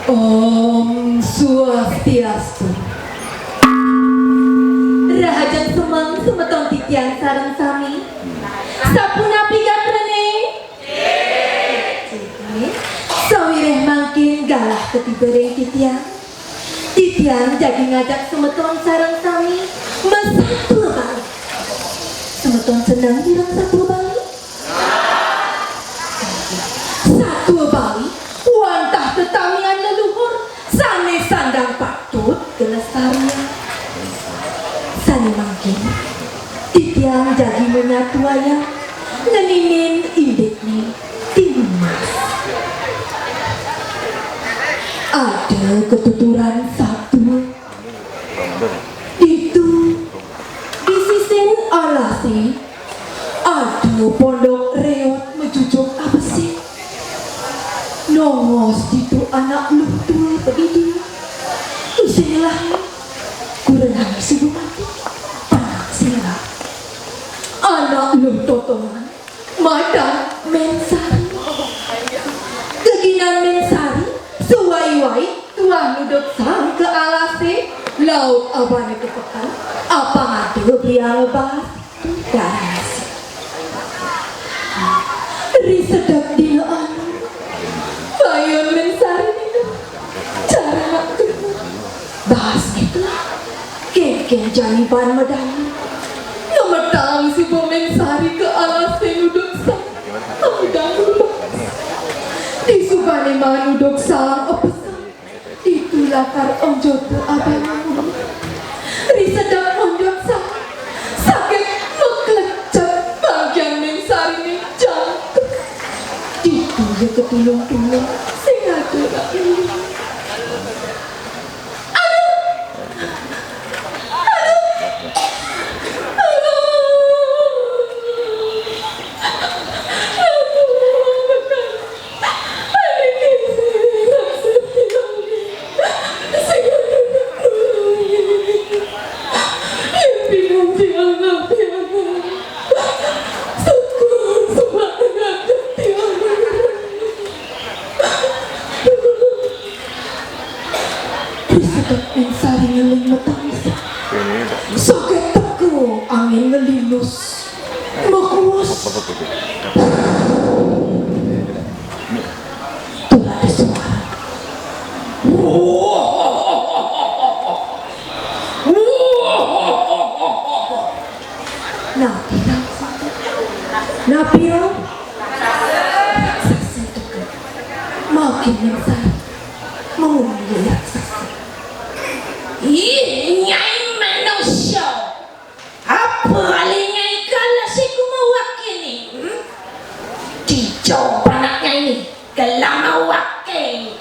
Om Swastiastu. Rahajang semang semeton titiang sareng sami. Sapuna pikat rene. Sawireh mangkin galah ketibereng titiang. Titiang jadi ngajak semeton sareng sami mesatu bali. Semeton senang bilang satu bali. Satu bali. Wantah tetamian leluhur sane sandang patut kelestarian. Sane mangkin titiang jadi menyatu ayam ngeninin indikni timas. Ada ketuturan satu itu di sisin alasi ada pondok reot mejujuk apa sih nongos itu anak lutul begitu. Isinilah kurang sibuk mati panak sila anak lutotongan madan mensari keginan mensari suwai-wai tuan nuduk sang ke alase laut abane kepekan apa ngadu biang bahas garasi risedap dilaan bayon mensari itu cara nak bahas itu kek janiban medani ngemetang si mensari ke alase nuduk sang amdang di subane manudok sang opesang itu lakar onjoto abangan risedap ondok sang sakit meklecet bagian mensari ni jangkut itu ya ketulung-tulung sing ada nak ini. Mensari ngeling metangis sakit teko angin ngelinus makuas tuh ada suara Napiro raksasa teko makin mensari mengunggul raksasa. Nyai manusia apa alingnya kalau si kumawakini dicoba anaknya ini kalau mawakil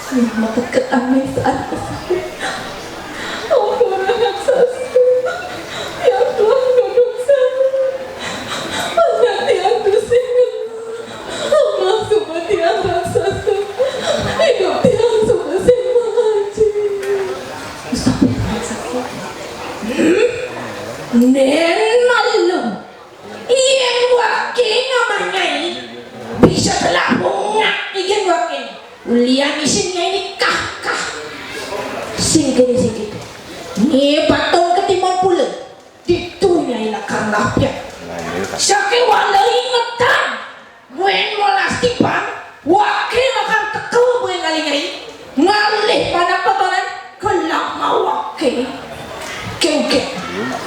semua teket amin saat kesal ampun raksasa yang telah duduk sana anak tiang tusingan amal semua tiang raksasa hidup tiang semua semua haji. Nen malu yang wakil namanya ini bisa telah mengak yang wakil ulian isinya ini kah singkiri ini patung ketimun pula ditunya ilakar lapya sakit wala ingetan muen molas tipang wakil akan teko muen ngalingai ngalih pada potongan kelak mawakil kengkeng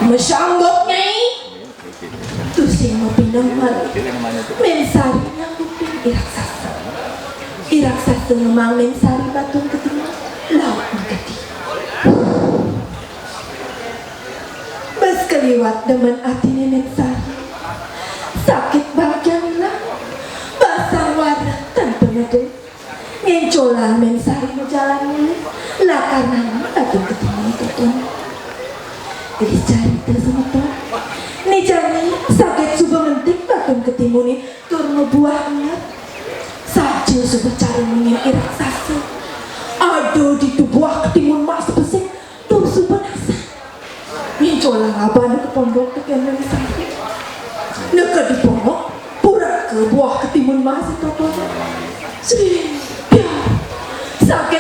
mesanggotnya itu sih mau pindah malu mensari nyangkupin iraksasa ngemang mensari batung ketimah laut menggedi bas keliwat demen atine mensari sakit bagian lah basang wadah tanpa ngede ngencolan mensari menjalani lah karena batung ketimah itu jadi cerita sama tuh nih jani sakit subuh mentik batung ketimun nih turun buah ingat saja subuh cari mengin iraksasa aduh di buah ketimun mas pesing tuh subuh nasa ngincolang abang ke pondok ke kena sakit neka di pondok pura ke buah ketimun mas itu tuh sedih ya sakit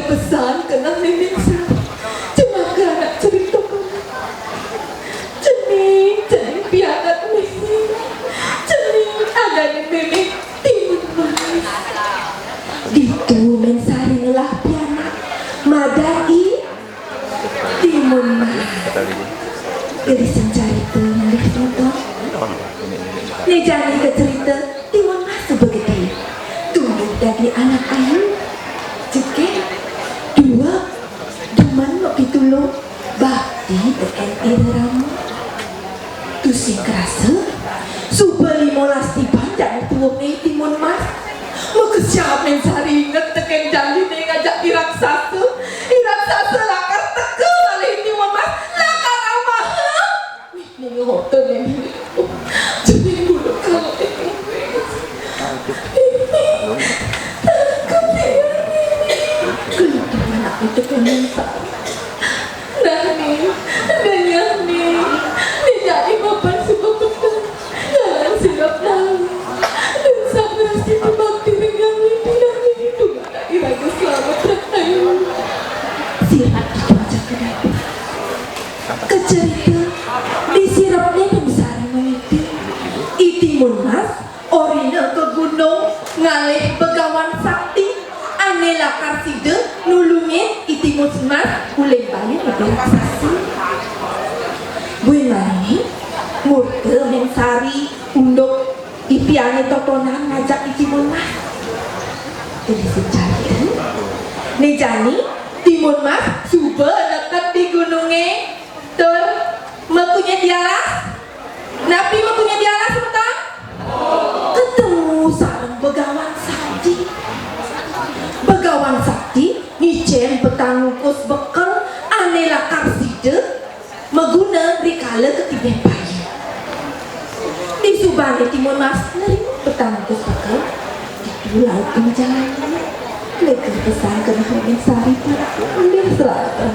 pesan kena nenek saya. Cuma ke anak cerita kena. Cening piadat nenek. Cening ada nenek timun manis. Ditu mensari ngelah pianak. Madai timun manis. Jadi cerita yang ditonton. Nih jadi ke cerita timun manis sebegitu. Tumbuh dari anak ayu. Cekek dua deman lo gitu lo bakti tekan iramu tu sing kerasa suba 15 tiban jangan tuang ni timun mas mau kesiap mensari inget tekan janji ni ngajak iraksasa lakar teka oleh timun mas lakar apa ni hotel ni jadi bulu kalau itu peminta dan nih jadi bapak suka betul jalan silap lalu dan sampai situ bakti dengan itu ada iraga selamat rahayu sirat dibaca ke dalam kecerita disirapnya pembesar mengiti itimun mas orina ke gunung ngalih begawan sakti anela karside nulungin itimus mas uleng balik lebih raksasa buenani murke mensari undok ipiane totonan ngajak itimun mas jadi sejarah nejani timun mas suba dekat di gunungnya tur makunya dialas napi makunya dialas betul ketemu sarang begawan sakti Begawan sakti, ngicen petangkus bekal anela karside meguna rikala ketiga bayi. Di subane timun mas nerima petangkus bekal di laut penjalan. Lekas pesan ke Nahamin Sari para undir selatan.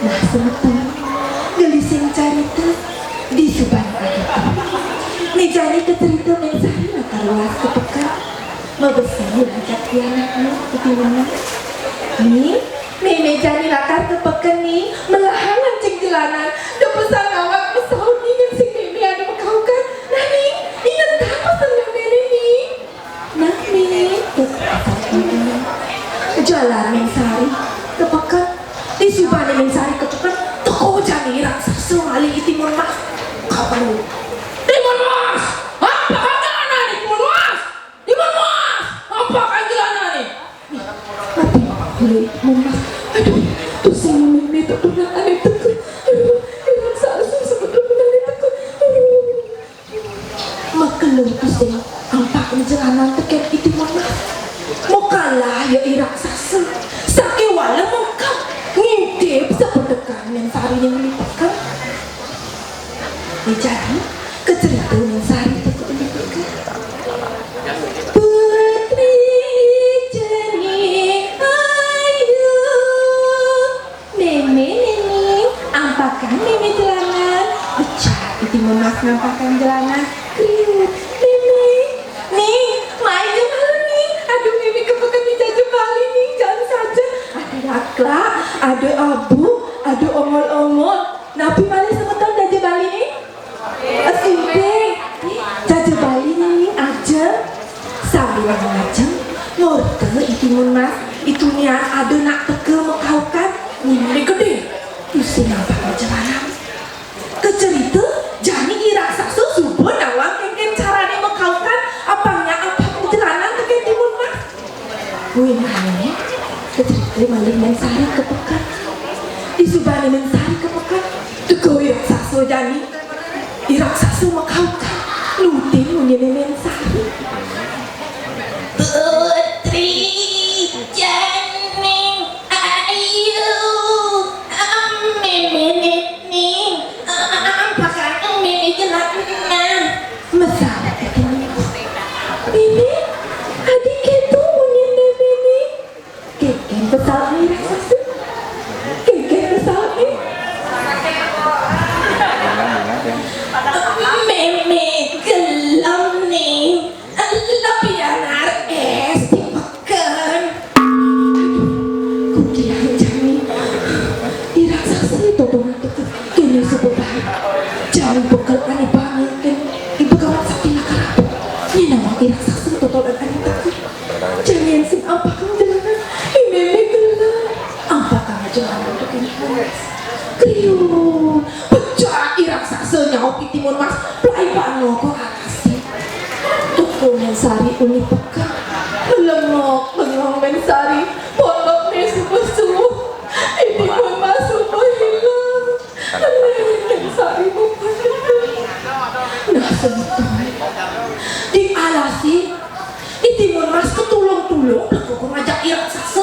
Nah semeton gelising carita di subane itu. Nejani kecerita mensari nakar luas kepekal. Mabesar ajak pianaknya ke mana? Nih, nenek jani lakar kepekan nih melahan lancing jalanan. Udah pesan awak pesawat nih kan si nenek ada kau kan? Nah nih, ingat tak pesan nenek nih? Nah nih, jalan mensari kepekan di subane mensari kepekan. Toko jani raksasa ngali timun mas. Kapan lu? Timun mas, apa kagak nih timun mas? Timun mas. Apa kanjilana nih? Tapi boleh memas. Aduh, tuh si nenek tuh pernah aneh tegur. Aduh, yang salah sebetulnya aneh tegur. Aduh, makelum tuh si ampak menjelanan teken itu memas. Mau kalah ya iraksasa. Sakit wala muka ngintip sepertekan yang sari yang lipatkan. Jadi kecerita yang sari tegur lipatkan. Ampakan nenek jalanan becah timun mas nampakan jalanan kriut nenek nih main jemalu nih aduh mimi kepekan bisa jemali nih jangan saja ada lakla ada abu ada ongol-ongol napi malah semeton jaja bali nih simpeng jaja bali nih aja sambil ngajeng ngorte timun mas itu nih ada nak teke mekaukan nih gede pusing apa perjalanan kecerita jani iraksasa subuh nawang kengken carane mekaukan apanya apa perjalanan teken timun mas gue mana kecerita maling mensari kepekan di subane mensari kepekan teko iraksasa jani iraksasa mekaukan lutin menyene mensari putri janing ayu menit nih ampakan mimi jelatnya masalah ini adik itu menyenda mimi keken pesawat nih raksasa keken pesawat nih mimi gelam nih lebih anar es jangan bikin panas. Kriu, pecah iraksasa nyawa Timun Mas, pelai bano kok akasi. Tuku Mensari uni peka, lemok bengong Mensari, pondok nesu-nesu. Timun Mas sudah hilang, Mensari mempandang. Nah sentuh, dialasi, Timun Mas ketulung-tulung, aku ngajak iraksasa.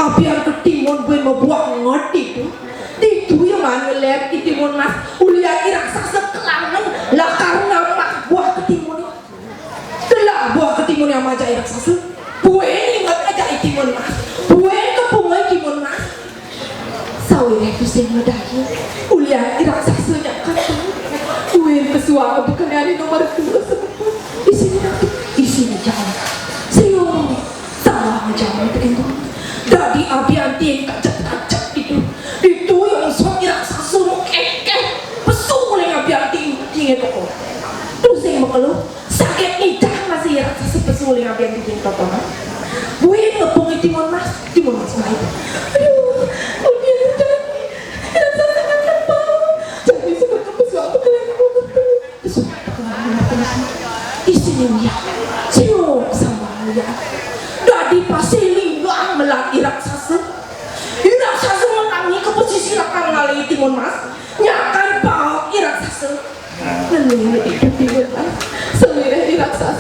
Abiar ketimun gue mau buang ngerti itu yang mana lihat ketimun Mas uliaki raksasa kelangan lah karena mak buah ketimun telah buah ketimun yang majai raksasa gue ingat aja ketimun Mas gue kepungai ketimun Mas sawi itu saya medali uliaki raksasanya kata gue pesuang bukan hari nomor 2 sebetulnya di sini jauh siung salah jauh itu dari abianti yang kacet-kacet itu yang suami raksasa mau kekeh pesu mulai abianti tinggi toko terus yang mengeluh sakit nidah masih raksasa pesu mulai abianti tinggi toko gue ngepung Timun Mas main aduh udah jadi raksasa kan lepau jadi seperti pesu apa kalian mau ngepung pesu isinya ya siung sama ya dari pasili melatih raksasa menangi ke posisi rakang ngalih Timun Mas nyakan bau raksasa lalu itu Timun Mas semirah raksasa